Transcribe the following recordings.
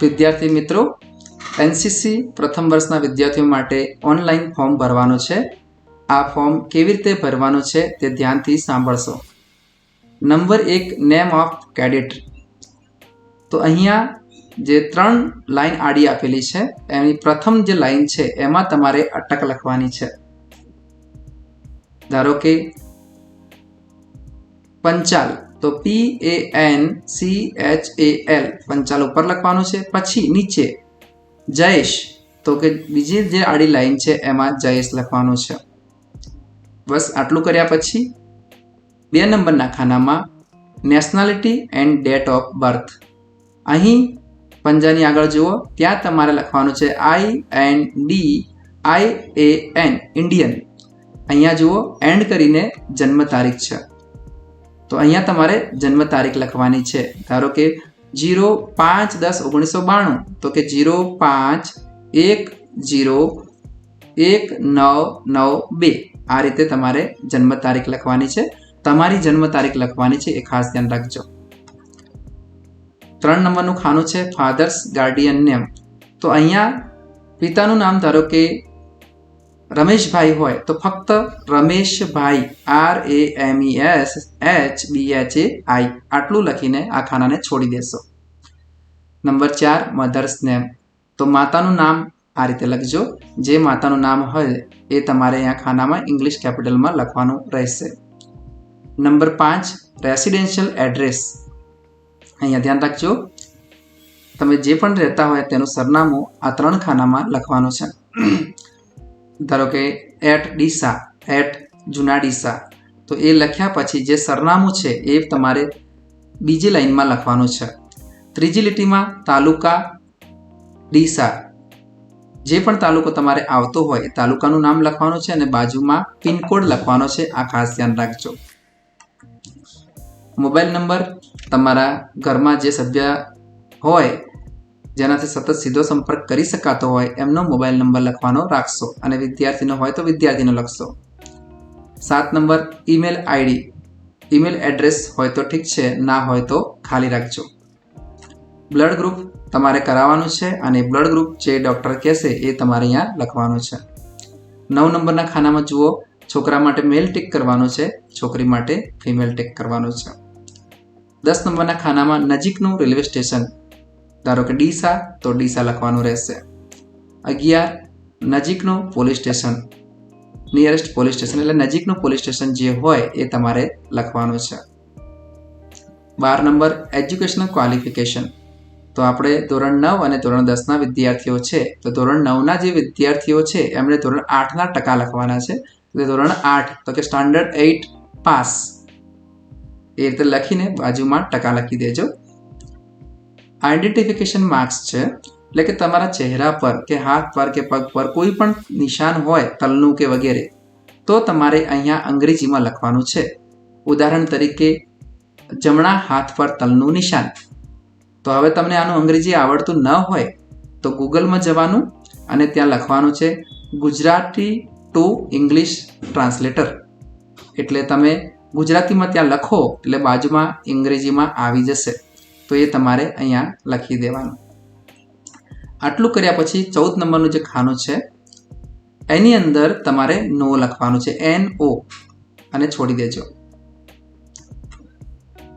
વિદ્યાર્થી મિત્રો, એનસીસી પ્રથમ વર્ષના વિદ્યાર્થીઓ માટે ઓનલાઈન ફોર્મ ભરવાનું છે. આ ફોર્મ કેવી રીતે ભરવાનું છે તે ધ્યાનથી સાંભળશો. Number 1, name of cadet. તો અહીંયા જે 3 લાઈન આડી આપેલી છે એની પ્રથમ જે લાઈન છે એમાં તમારે અટક લખવાની છે. ધારો કે પંચાલ, તો PANCHAL પંચાલ ઉપર લખવાનું છે. પછી નીચે જયેશ, તો કે બીજી જે આડી લાઈન છે એમાં જયેશ લખવાનું છે. બસ આટલું કર્યા પછી 2 નંબરના ખાનામાં nationality and date of birth. અહીં પંજાની આગળ જુઓ, ત્યાં તમારે લખવાનું છે INDIAN ઇન્ડિયન. અહીંયા જુઓ એન્ડ કરીને જન્મ તારીખ છે, તો અહીંયા તમારે જન્મ તારીખ લખવાની છે. ધારો કે 05/10/1992, તો કે 05/10/1992. આ રીતે તમારે જન્મ તારીખ લખવાની છે. તમારી જન્મ તારીખ લખવાની છે, એ ખાસ ધ્યાન રાખજો. 3 નંબરનું ખાનું છે ફાધર્સ ગાર્ડિયન નેમ. તો અહીંયા પિતાનું નામ ધારો કે રમેશભાઈ હોય તો ફક્ત રમેશભાઈ RAMESHBHAI આટલું લખીને આ ખાનાને છોડી દેશો. Number 4, mother's name. તો માતાનું નામ આ રીતે લખજો. જે માતાનું નામ હોય એ તમારે અહીંયા ખાનામાં ઇંગ્લિશ કેપિટલમાં લખવાનું રહેશે. Number 5, residential address. અહીંયા ધ્યાન રાખજો, તમે જે પણ રહેતા હોય તેનું સરનામું આ 3 ખાનામાં લખવાનું છે. ધારો કે @ડીસા, @જૂના ડીસા, તો એ લખ્યા પછી જે સરનામું છે એ તમારે બીજી લાઈનમાં લખવાનું છે. ત્રીજી લીટીમાં તાલુકા ડીસા, જે પણ તાલુકો તમારે આવતો હોય એ તાલુકાનું નામ લખવાનું છે અને બાજુમાં પિનકોડ લખવાનો છે. આ ખાસ ધ્યાન રાખજો. મોબાઈલ નંબર તમારા ઘરમાં જે સભ્ય હોય જેનાથી સતત સીધો સંપર્ક કરી શકાતો હોય એમનો મોબાઈલ નંબર લખવાનો રાખશો, અને વિદ્યાર્થીનો હોય તો વિદ્યાર્થીનો લખશો. 7 number, email ID. Email address હોય તો ઠીક છે, ના હોય તો ખાલી રાખજો. બ્લડ ગ્રુપ તમારે કરાવવાનું છે અને બ્લડ ગ્રુપ જે ડૉક્ટર કહેશે એ તમારે અહીંયા લખવાનું છે. 9 નંબરના ખાનામાં જુઓ, છોકરા માટે મેલ ટિક કરવાનું છે, છોકરી માટે ફિમેલ ટિક કરવાનું છે. 10 નંબરના ખાનામાં નજીકનું રેલવે સ્ટેશન. ધારો કે ડીસા, તો ડીસા લખવાનું રહેશે. 11, નજીકનું police station. Nearest police station એટલે નજીકનું પોલીસ સ્ટેશન જે હોય એ તમારે લખવાનું છે. 12 નંબર, એજ્યુકેશનલ ક્વોલિફિકેશન. તો આપણે ધોરણ 9 અને ધોરણ 10ના વિદ્યાર્થીઓ છે, તો ધોરણ 9ના જે વિદ્યાર્થીઓ છે એમણે ધોરણ 8ના ટકા લખવાના છે. એટલે ધોરણ 8, તો કે સ્ટાન્ડર્ડ 8 પાસ, એ રીતે લખીને બાજુમાં ટકા લખી દેજો. આઈડેન્ટિફિકેશન માર્ક્સ છે, એટલે કે તમારા ચહેરા પર કે હાથ પર કે પગ પર કોઈ પણ નિશાન હોય તલનું કે વગેરે, તો તમારે અહીંયા અંગ્રેજીમાં લખવાનું છે. ઉદાહરણ તરીકે જમણા હાથ પર તલનું નિશાન. તો હવે તમને આનું અંગ્રેજી આવડતું ન હોય તો ગૂગલમાં જવાનું અને ત્યાં લખવાનું છે ગુજરાતી ટુ ઇંગ્લિશ ટ્રાન્સલેટર. એટલે તમે ગુજરાતીમાં ત્યાં લખો એટલે બાજુમાં અંગ્રેજીમાં આવી જશે, તો એ તમારે અહીંયા લખી દેવાનું. આટલું કર્યા પછી 14 નંબરનું જે ખાનું છે એની અંદર તમારે નો લખવાનું છે, NO, અને છોડી દેજો.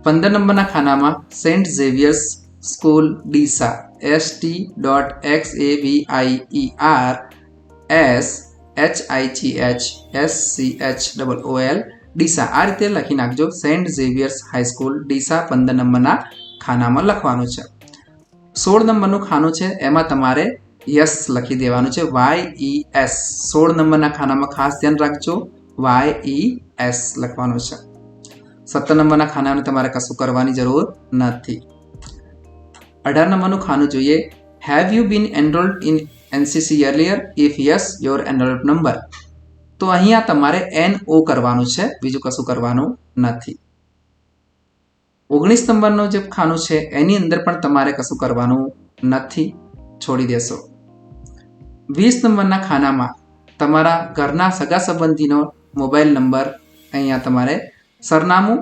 15 નંબરના ખાનામાં Saint Xavier's school Deesa, ST.XAVIERSHIGHSCHOOL Deesa. આ રીતે લખી નાખજો. સેન્ટ ઝેવિયર્સ હાઈસ્કૂલ ડીસા 15 નંબરના ખાનામાં લખવાનું છે. 16 નંબરનું ખાનું છે એમાં તમારે યસ લખી દેવાનું છે, YES. 16 નંબરના ખાનામાં ખાસ ધ્યાન રાખજો, YES લખવાનું છે. 17 નંબરના ખાનાને તમારે કશું કરવાની જરૂર નથી. 18 નંબરનું ખાનું જોઈએ, have you been enrolled in NCC earlier? If yes, your enrollment number. તો અહીંયા તમારે NO કરવાનું છે, બીજું કશું કરવાનું નથી. 19 નંબરનું જે ખાનું છે એની અંદર પણ તમારે કશું કરવાનું નથી, છોડી દેશો. 20 નંબરના ખાનામાં તમારા ઘરના સગા સંબંધીનો મોબાઈલ નંબર, અહીંયા તમારે સરનામું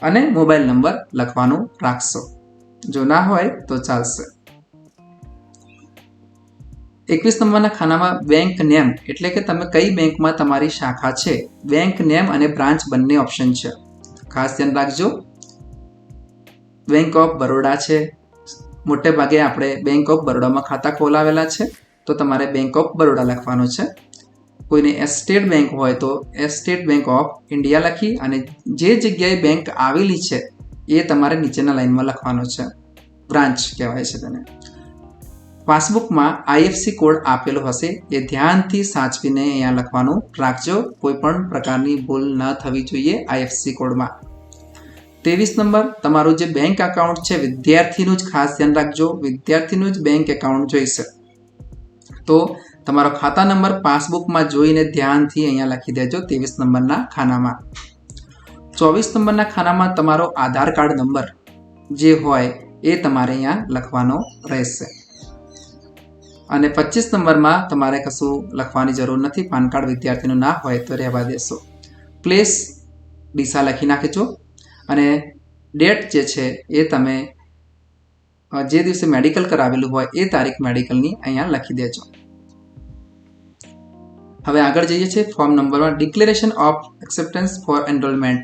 અને મોબાઈલ નંબર લખવાનું રાખશો. જો ના હોય તો ચાલશે. 21 નંબરના ખાનામાં બેંક નેમ એટલે કે તમે કઈ બેંકમાં તમારી શાખા છે, બેંક નેમ અને બ્રાન્ચ બંને ઓપ્શન છે. ખાસ ધ્યાન રાખજો. બેંક ઓફ બરોડા છે, મોટે ભાગે આપણે બેંક ઓફ બરોડામાં ખાતા ખોલાવેલા છે, તો તમારે બેંક ઓફ બરોડા લખવાનું છે. કોઈને સ્ટેટ બેંક હોય તો સ્ટેટ બેંક ઓફ ઇન્ડિયા લખી અને જે જગ્યાએ બેંક આવેલી છે એ તમારે નીચેના લાઈનમાં લખવાનો છે. બ્રાન્ચ કહેવાય છે તેને. પાસબુકમાં આઈએફસી કોડ આપેલો હશે એ ધ્યાનથી સાચવીને અહીંયા લખવાનું રાખજો. કોઈ પણ પ્રકારની ભૂલ ન થવી જોઈએ આઈએફસી કોડમાં. 23 નંબર, તમારું જે બેંક એકાઉન્ટ છે વિદ્યાર્થીનું જ ખાસ ધ્યાન રાખજો. વિદ્યાર્થીનું જ બેંક એકાઉન્ટ જોઈશે. તો તમારો ખાતા નંબર પાસબુકમાં જોઈને ધ્યાનથી અહીંયા લખી દેજો 23 નંબરના ખાનામાં. 24 નંબરના ખાનામાં તમારો આધાર કાર્ડ નંબર જે હોય એ તમારે અહીંયા લખવાનો રહેશે. અને 25 નંબરમાં તમારે કશું લખવાની જરૂર નથી. પાન કાર્ડ વિદ્યાર્થીનું ના હોય તો રહેવા દેશો. પ્લેસ ડીસા લખી નાખજો અને ડેટ જે છે એ તમે જે દિવસે મેડિકલ કરાવેલું હોય એ તારીખ મેડિકલની અહીંયા લખી દેજો. હવે આગળ જઈએ છીએ ફોર્મ નંબરમાં declaration of acceptance for enrolment.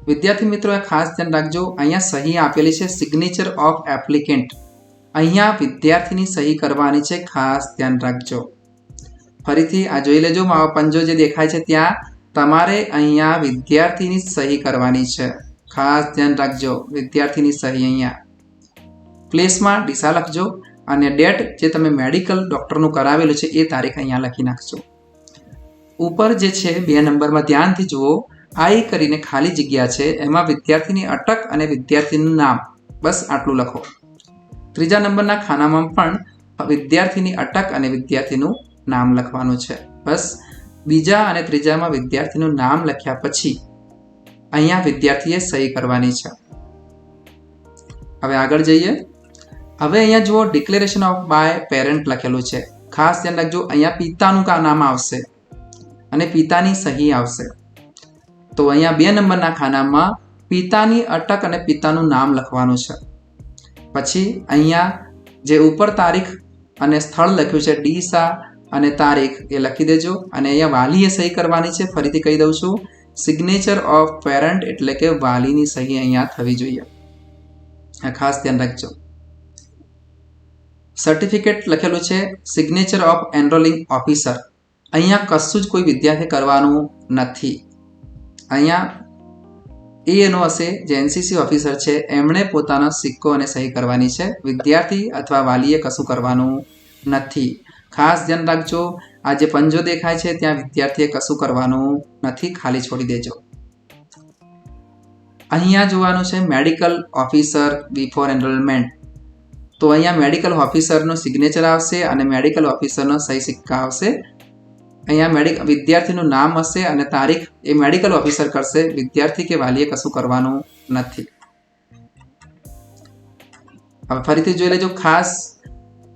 વિદ્યાર્થી મિત્રો ખાસ ધ્યાન રાખજો, અહીંયા સહી આપેલી છે સિગ્નેચર ઓફ એપ્લિકેન્ટ. અહીંયા વિદ્યાર્થીની સહી કરવાની છે, ખાસ ધ્યાન રાખજો. ફરીથી આ જોઈ લેજો, મારો પંજો જે દેખાય છે ત્યાં તમારે અહીંયા વિદ્યાર્થીની સહી કરવાની છે. ખાસ ધ્યાન રાખજો, વિદ્યાર્થીની સહી અહીંયા. પ્લેસમાં ડીસા લખજો અને ડેટ જે તમે મેડિકલ ડૉક્ટરનું કરાવેલું છે એ તારીખ અહીંયા લખી નાખજો. ઉપર જે છે 2 નંબરમાં ધ્યાનથી જુઓ, આઈ કરીને ખાલી જગ્યા છે, એમાં વિદ્યાર્થીની અટક અને વિદ્યાર્થીનું નામ, બસ આટલું લખો. 3જા નંબરના ખાનામાં પણ વિદ્યાર્થીની અટક અને વિદ્યાર્થીનું નામ લખવાનું છે. બસ 2જા અને 3જામાં વિદ્યાર્થીનું નામ લખ્યા પછી અહીંયા વિદ્યાર્થીએ સહી કરવાની છે. હવે આગળ જઈએ. હવે અહીંયા જુઓ ડિક્લેરેશન ઓફ બાય પેરેન્ટ લખેલું છે. ખાસ ધ્યાન રાખજો, અહીંયા પિતાનું નામ આવશે અને પિતાની સહી આવશે. તો અહીંયા 2 નંબરના ખાનામાં પિતાની અટક અને પિતાનું નામ લખવાનું છે. પછી અહીંયા જે ઉપર તારીખ અને સ્થળ લખ્યું છે ડીસા અને તારીખ એ લખી દેજો. અને અહીંયા વાલીએ સહી કરવાની છે. ફરીથી કહી દઉં છું, સિગ્નેચર ઓફ પેરેન્ટ એટલે કે વાલીની સહી અહીંયા થવી જોઈએ. ખાસ ધ્યાન રાખજો. સર્ટિફિકેટ લખેલું છે સિગ્નેચર ઓફ એનરોલિંગ ઓફિસર. અહીંયા કશું જ કોઈ વિદ્યાર્થી કરવાનું નથી. અહીંયા એનો હશે જે એનસીસી ઓફિસર છે એમણે પોતાનો સિક્કો અને સહી કરવાની છે. વિદ્યાર્થી અથવા વાલીએ કશું કરવાનું નથી. ખાસ ધ્યાન રાખજો, આ જે પંજો દેખાય છે ત્યાં વિદ્યાર્થીએ કશું કરવાનું નથી, ખાલી છોડી દેજો. અહીંયા જોવાનું છે મેડિકલ ઓફિસર બિફોર એનરોલમેન્ટ. તો અહીંયા મેડિકલ ઓફિસરનું સિગ્નેચર આવશે અને મેડિકલ ઓફિસરનો સહી સિક્કા આવશે. અહીંયા વિદ્યાર્થીનું નામ હશે અને તારીખ એ મેડિકલ ઓફિસર કરશે. વિદ્યાર્થી કે વાલીએ કશું કરવાનું નથી. હવે ફરીથી જોઈ લેજો, ખાસ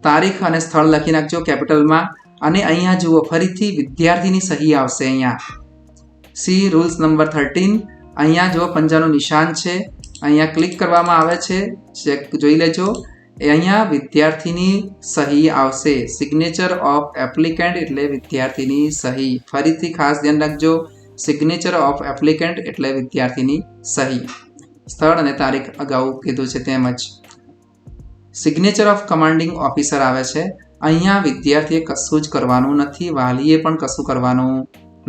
તારીખ અને સ્થળ લખી નાખજો કેપિટલમાં. અને અહીંયા જુઓ ફરીથી વિદ્યાર્થીની સહી આવશે. અહીંયા સી રૂલ્સ નંબર 13. અહીંયા જુઓ પંજાનું નિશાન છે, અહીંયા ક્લિક કરવામાં આવે છે, ચેક જોઈ લેજો. અહીંયા વિદ્યાર્થીની સહી આવશે. સિગ્નેચર ઓફ એપ્લિકન્ટ એટલે વિદ્યાર્થીની સહી. ફરીથી ખાસ ધ્યાન રાખજો, સિગ્નેચર ઓફ એપ્લિકન્ટ એટલે વિદ્યાર્થીની સહી. સ્થળ અને તારીખ અગાઉ કીધું છે તેમજ. સિગ્નેચર ઓફ કમાન્ડિંગ ઓફિસર આવે છે. અહીંયા વિદ્યાર્થીએ કશું જ કરવાનું નથી, વાલીએ પણ કશું કરવાનું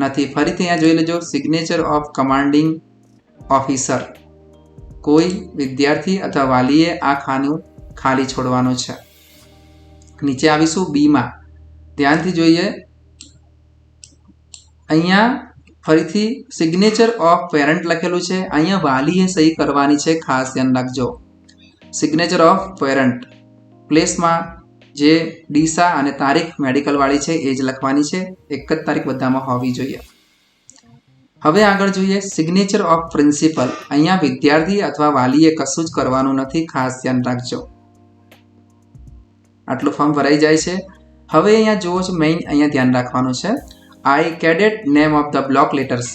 નથી. ફરીથી અહીંયા જોઈ લેજો, સિગ્નેચર ઓફ કમાન્ડિંગ ઓફિસર. કોઈ વિદ્યાર્થી અથવા વાલીએ આ ખાનું ખાલી છોડવાનું છે. નીચે આવીશું બીમાં, ધ્યાનથી જોઈએ. અહીંયા ફરીથી સિગ્નેચર ઓફ પેરેન્ટ લખેલું છે, અહીંયા વાલીએ સહી કરવાની છે, ખાસ ધ્યાન રાખજો. Signature of parent. પ્લેસમાં જે ડીસા અને તારીખ મેડિકલવાળી છે એ જ લખવાની છે. એક જ તારીખ બધામાં હોવી જોઈએ. હવે આગળ જોઈએ સિગ્નેચર ઓફ પ્રિન્સિપલ. અહીંયા વિદ્યાર્થી અથવા વાલીએ કશું જ કરવાનું નથી, ખાસ ધ્યાન રાખજો. આટલું ફોર્મ ભરાઈ જાય છે. હવે અહીંયા જુઓ છો, મેઇન અહીંયા ધ્યાન રાખવાનું છે. I cadet name of the block letters.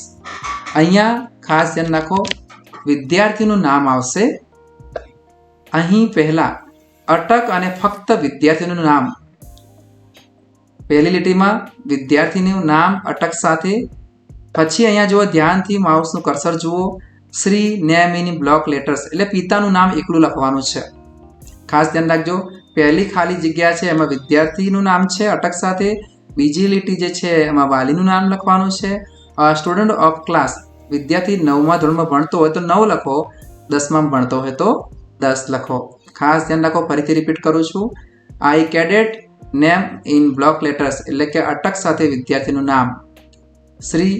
અહીંયા ખાસ ધ્યાન રાખો, વિદ્યાર્થીનું નામ આવશે. અહીં પહેલા અટક અને ફક્ત વિદ્યાર્થીનું નામ પહેલી લીટીમાં વિદ્યાર્થીનું નામ અટક સાથે, પછી અહીંયા જુઓ ધ્યાનથી માઉસનું કર્સર જુઓ, Shri name in block letters એટલે પિતાનું નામ એકલું લખવાનું છે. ખાસ ધ્યાન રાખજો, પહેલી ખાલી જગ્યા છે એમાં વિદ્યાર્થીનું નામ છે અટક સાથે, બીજી લીટી જે છે એમાં વાલીનું નામ લખવાનું છે. સ્ટુડન્ટ ઓફ ક્લાસ વિદ્યાર્થી 9મા ધોરણમાં ભણતો હોય તો 9 લખો, 10માં ભણતો હોય તો 10 લખો. ખાસ ધ્યાન રાખો, ફરીથી રિપીટ કરું છું. I cadet name in block letters એટલે કે અટક સાથે વિદ્યાર્થીનું નામ, Shri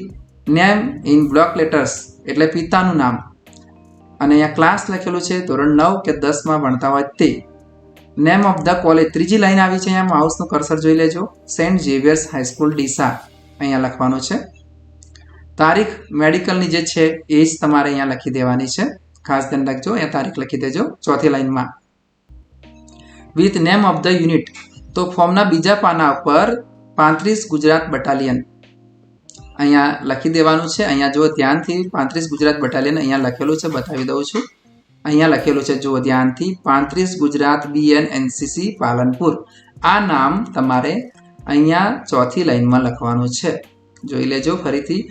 name in block letters એટલે પિતાનું નામ, અને અહીંયા ક્લાસ લખેલું છે ધોરણ 9 કે 10માં ભણતા હોય તે. નેમ ઓફ ધ કોલેજ ત્રીજી લાઈન આવી છે, અહીંયા માઉસનું કર્સર જોઈ લેજો, સેન્ટ ઝેવિયર્સ હાઈસ્કૂલ ડીસા અહીંયા લખવાનું છે. તારીખ મેડિકલની જે છે એ જ તમારે અહીંયા લખી દેવાની છે. ખાસ ધ્યાન રાખજો, અહીંયા તારીખ લખી દેજો ચોથી લાઈનમાં. With name of the unit તો ફોર્મના બીજા પાના પર 35 ગુજરાત બટાલિયન અહીંયા લખી દેવાનું છે. અહીંયા જો ધ્યાનથી 35 ગુજરાત બટાલિયન અહીંયા લખેલું છે, બતાવી દઉં છું. અહીંયા લખેલું છે જુઓ ધ્યાનથી, 35 ગુજરાત BN NCC પાલનપુર. આ નામ તમારે અહીંયા ચોથી લાઈનમાં લખવાનું છે. જોઈ લેજો ફરીથી,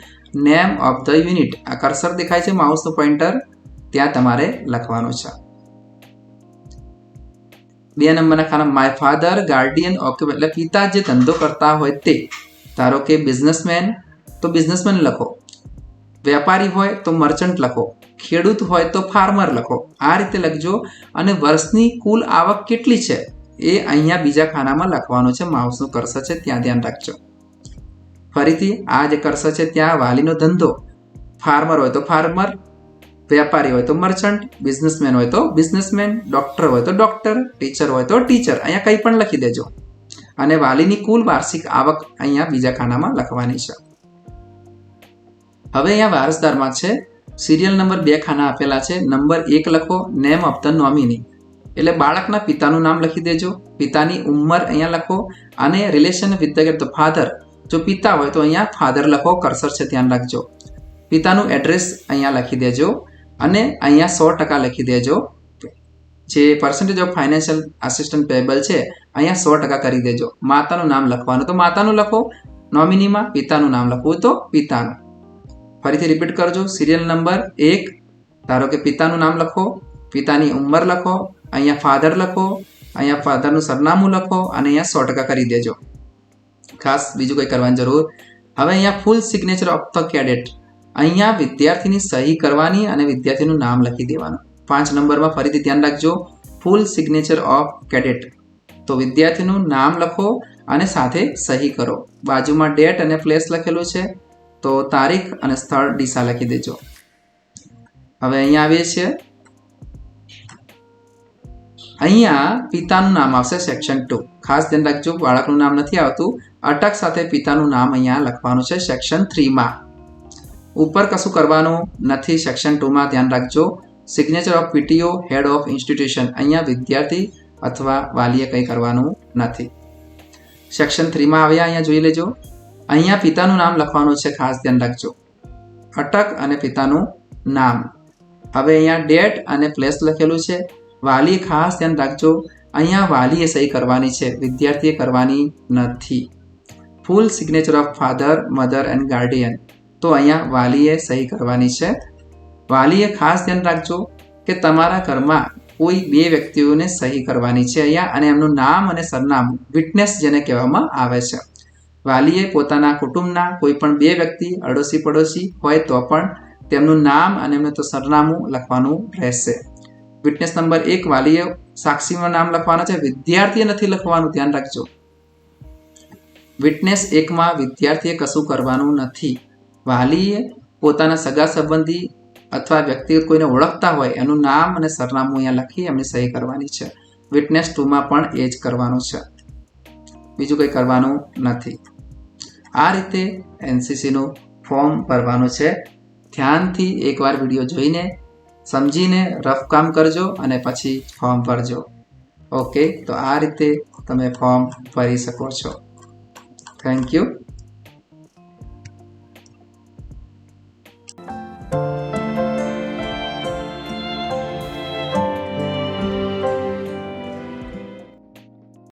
નેમ ઓફ ધ યુનિટ આ કર્સર દેખાય છે માઉસનું પોઇન્ટર, ત્યાં તમારે લખવાનું છે. 2 નંબરના ખાના માય ફાધર ગાર્ડિયન ઓક્યુપેશન એટલે પિતા જે ધંધો કરતા હોય તે. ધારો કે બિઝનેસમેન તો બિઝનેસમેન લખો, વેપારી હોય તો મર્ચન્ટ લખો, ખેડૂત હોય તો ફાર્મર લખો. આ રીતે લખજો. અને વર્ષની કુલ આવક કેટલી છે એ અહીંયા બીજા ખાનામાં લખવાનું છે. માઉસનું કર્સર છે ત્યાં ધ્યાન રાખજો. ફરીથી આ જે કર્સર છે ત્યાં વાલીનો ધંધો, ફાર્મર હોય તો ફાર્મર, વેપારી હોય તો મર્ચન્ટ, બિઝનેસમેન હોય તો બિઝનેસમેન, ડોક્ટર હોય તો ડોક્ટર, ટીચર હોય તો ટીચર. અહીંયા કંઈ પણ લખી દેજો. અને વાલીની કુલ વાર્ષિક આવક અહીંયા બીજા ખાનામાં લખવાની છે. હવે અહીંયા વારસદારમાં છે, સિરિયલ નંબર 2 ખાના આપેલા છે. નંબર 1 લખો, નેમ ઓફ ધ નોમિની એટલે બાળકના પિતાનું નામ લખી દેજો, પિતાની ઉંમર અહીંયા લખો, અને રિલેશન વિથ ધ ફાધર જો પિતા હોય તો અહીંયા ફાધર લખો, કર્સર છે ધ્યાન રાખજો. પિતાનું એડ્રેસ અહીંયા લખી દેજો, અને અહીંયા 100% લખી દેજો. જે percentage of financial assistant payable છે અહીંયા 100% કરી દેજો. માતાનું નામ લખવાનું તો માતાનું લખો, નોમિનીમાં પિતાનું નામ લખવું તો પિતાનું. ફરીથી રિપીટ કરજો. સિરિયલ નંબર 1 ધારો કે પિતાનું નામ લખો, પિતાની ઉંમર લખો, અહીંયા ફાધર લખો, અહીંયા ફાધરનું સરનામું લખો, અને અહીંયા 100% કરી દેજો. ખાસ બીજું કંઈ કરવાની જરૂર. હવે અહીંયા ફૂલ સિગ્નેચર ઓફ ધ કેડેટ અહીંયા વિદ્યાર્થીની સહી કરવાની અને વિદ્યાર્થીનું નામ લખી દેવાનું. 5 નંબરમાં ફરીથી ધ્યાન રાખજો, ફૂલ સિગ્નેચર ઓફ કેડેટ તો વિદ્યાર્થીનું નામ લખો અને સાથે સહી કરો. બાજુમાં ડેટ અને પ્લેસ લખેલું છે તો તારીખ અને સ્થળ ડીસા લખી દેજો. હવે અહીંયા આવીએ છીએ, અહીંયા પિતાનું નામ આવશે સેક્શન 2. ખાસ ધ્યાન રાખજો, બાળકનું નામ નથી આવતું, અટક સાથે પિતાનું નામ અહીંયા લખવાનું છે સેક્શન 3માં. ઉપર કશું કરવાનું નથી સેક્શન 2માં, ધ્યાન રાખજો. Signature of PTO head of institution અહીંયા વિદ્યાર્થી અથવા વાલીએ કંઈ કરવાનું નથી. સેક્શન 3માં આવ્યા, અહીંયા જોઈ લેજો. અહીંયા પિતાનું નામ લખવાનું છે, ખાસ ધ્યાન રાખજો, અટક અને પિતાનું નામ. હવે અહીંયા ડેટ અને પ્લેસ લખેલું છે. વાલી ખાસ ધ્યાન રાખજો, અહીંયા વાલીએ સહી કરવાની છે, વિદ્યાર્થીએ કરવાની નથી. Full signature of father mother and guardian તો અહીંયા વાલીએ સહી કરવાની છે. વાલીએ ખાસ ધ્યાન રાખજો કે તમારા ઘરમાં કોઈ 2 વ્યક્તિઓને સહી કરવાની છે અહીંયા, અને એમનું નામ અને સરનામું વિટનેસ જેને કહેવામાં આવે છે. વાલીએ પોતાના કુટુંબના કોઈ પણ 2 વ્યક્તિ અડોશી પડોશી હોય તો પણ તેમનું નામ અને એમનું તો સરનામું લખવાનું રહેશે. વિટનેસ નંબર 1 વાલીએ સાક્ષીમાં નામ લખવાનું છે, વિદ્યાર્થીએ નથી લખવાનું, ધ્યાન રાખજો. વિટનેસ 1માં વિદ્યાર્થીએ કશું કરવાનું નથી. વાલીએ પોતાના સગા સંબંધી અથવા વ્યક્તિગત કોઈને ઓળખતા હોય એનું નામ અને સરનામું અહીંયા લખી એમની સહી કરવાની છે. વિટનેસ 2માં પણ એ જ કરવાનું છે, બીજું કંઈ કરવાનું નથી. આ રીતે NCCનું ફોર્મ ભરવાનું છે. ધ્યાનથી એકવાર વિડીયો જોઈને સમજીને રફ કામ કરજો અને પછી ફોર્મ ભરજો. ઓકે, તો આ રીતે તમે ફોર્મ ભરી શકો છો. Thank you.